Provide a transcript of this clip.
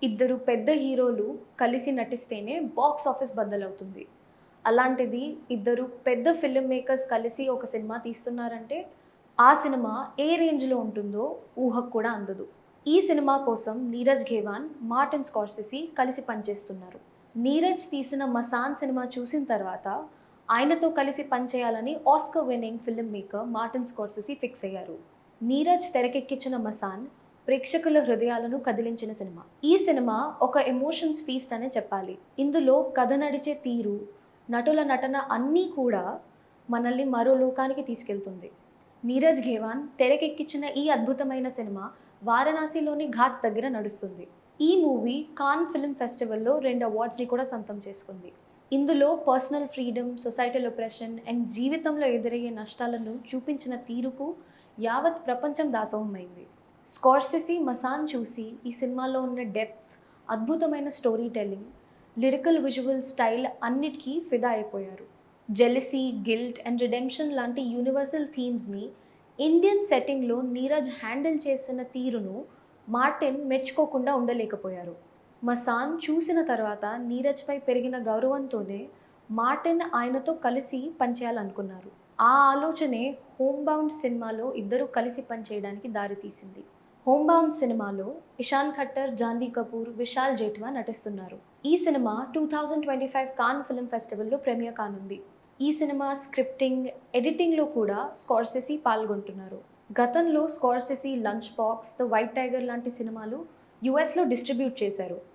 ఇద్దరు పెద్ద హీరోలు కలిసి నటిస్తేనే బాక్స్ ఆఫీస్ బద్దలవుతుంది. అలాంటిది ఇద్దరు పెద్ద ఫిల్మ్ మేకర్స్ కలిసి ఒక సినిమా తీస్తున్నారంటే, ఆ సినిమా ఏ రేంజ్‌లో ఉంటుందో ఊహకు కూడా అందదు. ఈ సినిమా కోసం నీరజ్ ఘేవాన్, మార్టిన్ స్కార్సెసీ కలిసి పనిచేస్తున్నారు. నీరజ్ తీసిన 'మసాన్' సినిమా చూసిన తర్వాత ఆయనతో కలిసి పనిచేయాలని Oscar winning film maker Martin Scorsese fix అయ్యారు. నీరజ్ తెరకెక్కించిన 'మసాన్' ప్రేక్షకుల హృదయాలను కదిలించిన సినిమా. ఈ సినిమా ఒక ఎమోషన్స్ ఫీస్ట్ అనే చెప్పాలి. ఇందులో కథ నడిచే తీరు, నటుల నటన అన్నీ కూడా మనల్ని మరో లోకానికి తీసుకెళ్తుంది. నీరజ్ ఘేవాన్ తెరకెక్కించిన ఈ అద్భుతమైన సినిమా వారణాసిలోని ఘాట్స్ దగ్గర నడుస్తుంది. ఈ మూవీ కాన్ ఫిల్మ్ ఫెస్టివల్‌లో 2 అవార్డ్స్‌ని కూడా సొంతం చేసుకుంది. ఇందులో personal freedom, societal oppression and జీవితంలో ఎదురయ్యే నష్టాలను చూపించిన తీరుకు యావత్ ప్రపంచం దాసోహమైంది. స్కార్సెసీ 'మసాన్' చూసి ఈ సినిమాలో ఉన్న డెప్త్, అద్భుతమైన story telling, lyrical visual style అన్నిటికీ ఫిదా అయిపోయారు. జెలసీ, గిల్ట్ అండ్ రిడెంప్షన్ లాంటి యూనివర్సల్ థీమ్స్‌ని ఇండియన్ సెట్టింగ్‌లో నీరజ్ హ్యాండిల్ చేసిన తీరును మార్టిన్ మెచ్చుకోకుండా ఉండలేకపోయారు. 'మసాన్' చూసిన తర్వాత నీరజ్‌పై పెరిగిన గౌరవంతోనే మార్టిన్ ఆయనతో కలిసి పనిచేయాలనుకున్నారు. ఆ ఆలోచనే 'హోమ్ బౌండ్' సినిమాలో ఇద్దరూ కలిసి పనిచేయడానికి దారితీసింది. 'హోమ్ బౌండ్' సినిమాలో ఇషాన్ ఖట్టర్, జాన్వీ కపూర్, విశాల్ జైట్వా నటిస్తున్నారు. ఈ సినిమా 2025 కాన్ ఫిల్మ్ ఫెస్టివల్‌లో ప్రీమియర్ కానుంది. ఈ సినిమా స్క్రిప్టింగ్, ఎడిటింగ్‌లో కూడా స్కార్సెసీ పాల్గొంటున్నారు. గతంలో Scorsese 'lunch box', 'the white tiger' లాంటి సినిమాలు యూఎస్‌లో డిస్ట్రిబ్యూట్ చేశారు.